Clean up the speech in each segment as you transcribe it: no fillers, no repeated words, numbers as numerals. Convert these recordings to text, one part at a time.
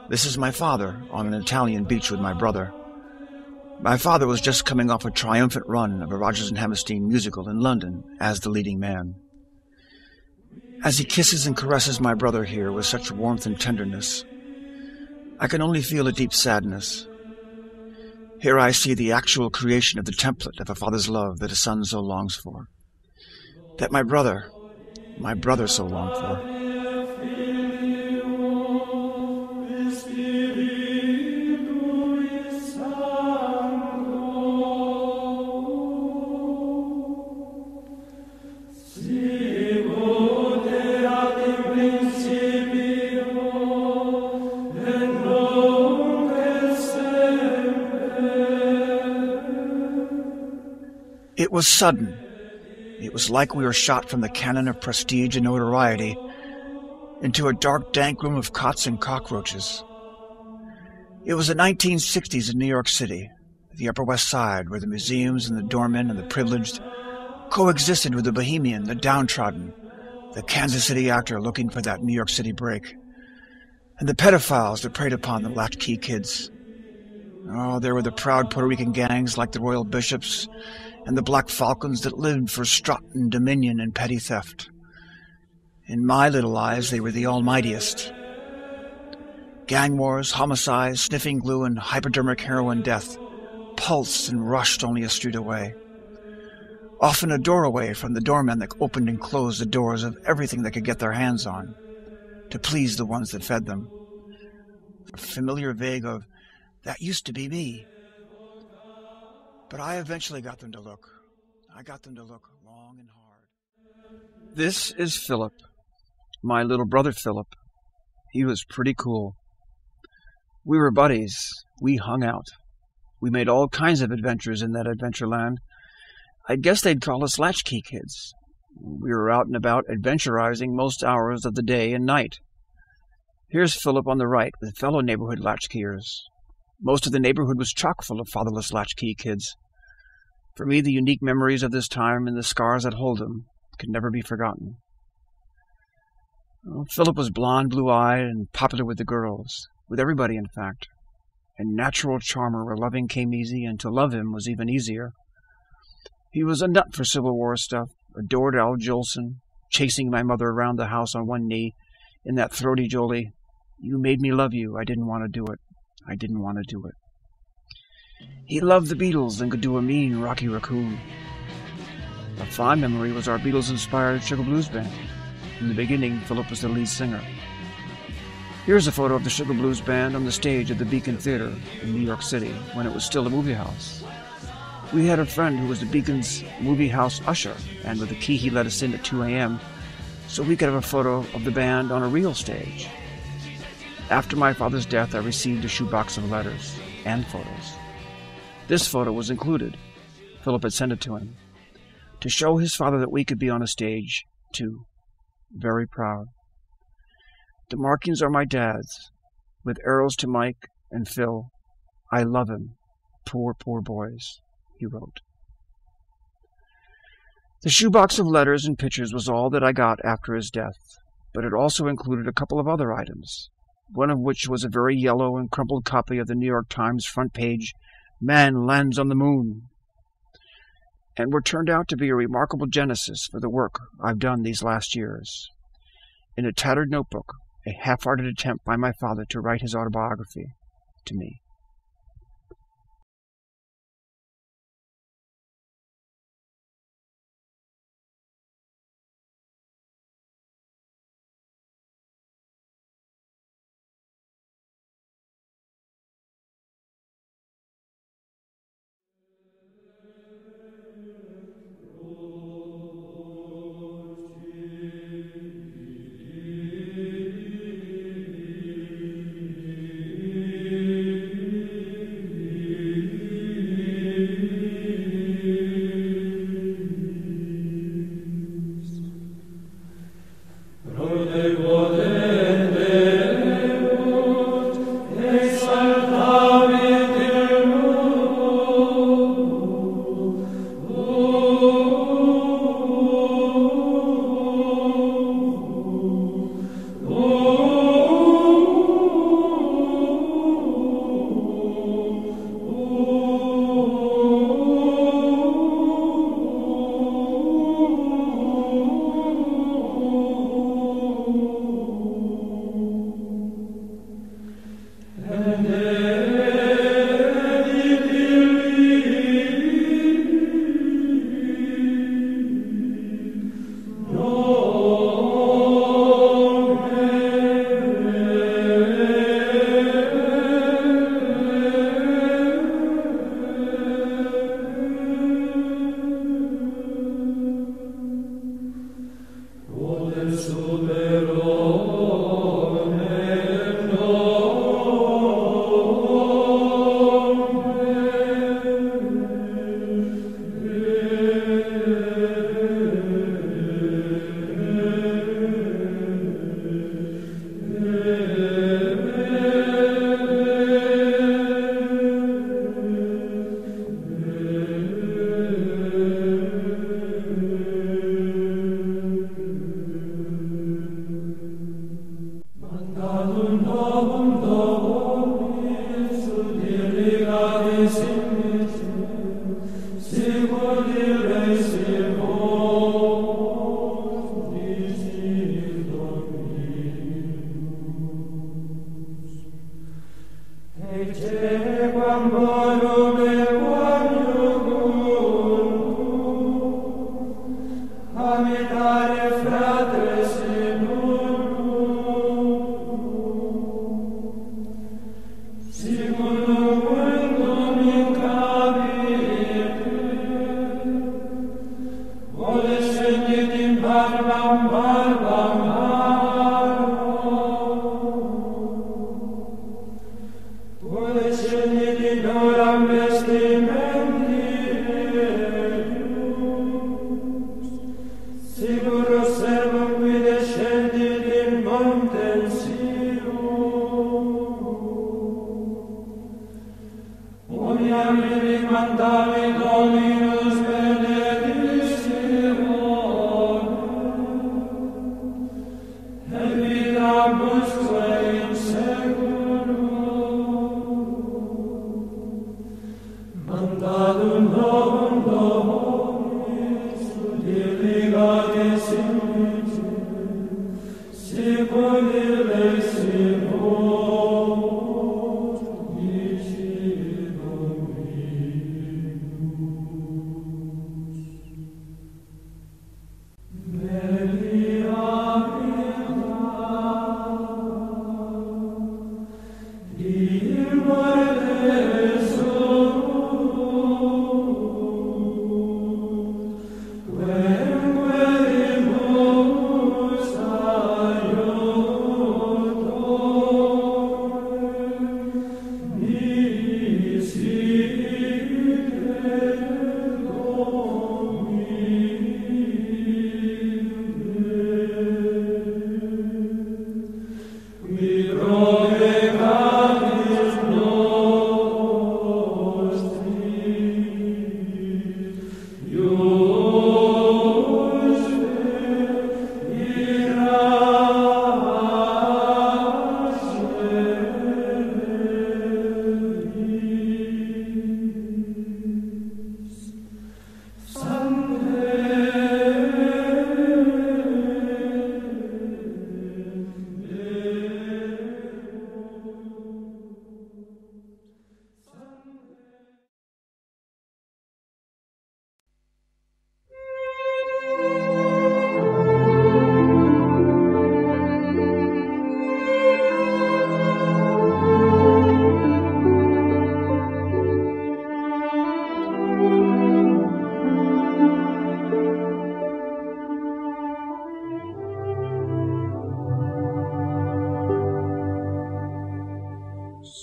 This is my father on an Italian beach with my brother. My father was just coming off a triumphant run of a Rodgers and Hammerstein musical in London as the leading man. As he kisses and caresses my brother here with such warmth and tenderness, I can only feel a deep sadness. Here I see the actual creation of the template of a father's love that a son so longs for, that my brother so longed for. It was sudden. It was like we were shot from the cannon of prestige and notoriety into a dark, dank room of cots and cockroaches. It was the 1960s in New York City, the Upper West Side, where the museums and the doormen and the privileged coexisted with the bohemian, the downtrodden, the Kansas City actor looking for that New York City break, and the pedophiles that preyed upon the latchkey kids. Oh, there were the proud Puerto Rican gangs like the Royal Bishops and the Black Falcons that lived for strut and dominion and petty theft. In my little eyes, they were the almightiest. Gang wars, homicides, sniffing glue, and hypodermic heroin death pulsed and rushed only a street away. Often a door away from the doormen that opened and closed the doors of everything they could get their hands on, to please the ones that fed them. A familiar vague of, that used to be me. But I eventually got them to look. I got them to look long and hard. This is Philip, my little brother Philip. He was pretty cool. We were buddies. We hung out. We made all kinds of adventures in that Adventureland. I guess they'd call us latchkey kids. We were out and about adventurizing most hours of the day and night. Here's Philip on the right with fellow neighborhood latchkeyers. Most of the neighborhood was chock full of fatherless latchkey kids. For me, the unique memories of this time and the scars that hold them could never be forgotten. Well, Philip was blond, blue-eyed, and popular with the girls, with everybody, in fact. A natural charmer where loving came easy, and to love him was even easier. He was a nut for Civil War stuff, adored Al Jolson, chasing my mother around the house on one knee in that throaty Jolie, "You made me love you, I didn't want to do it. I didn't want to do it." He loved the Beatles and could do a mean Rocky Raccoon. A fond memory was our Beatles-inspired Sugar Blues Band. In the beginning, Philip was the lead singer. Here's a photo of the Sugar Blues Band on the stage at the Beacon Theater in New York City when it was still a movie house. We had a friend who was the Beacon's movie house usher, and with a key he let us in at 2 a.m. so we could have a photo of the band on a real stage. After my father's death, I received a shoebox of letters and photos. This photo was included. Philip had sent it to him, to show his father that we could be on a stage, too. Very proud. The markings are my dad's, with arrows to Mike and Phil. "I love him. Poor, poor boys," he wrote. The shoebox of letters and pictures was all that I got after his death, but it also included a couple of other items, one of which was a very yellow and crumpled copy of the New York Times front page, "Man Lands on the Moon," and what turned out to be a remarkable genesis for the work I've done these last years. In a tattered notebook, a half-hearted attempt by my father to write his autobiography to me.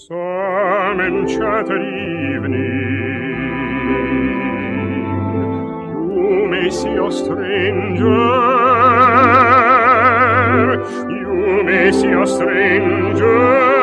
Some enchanted evening, you may see a stranger, you may see a stranger.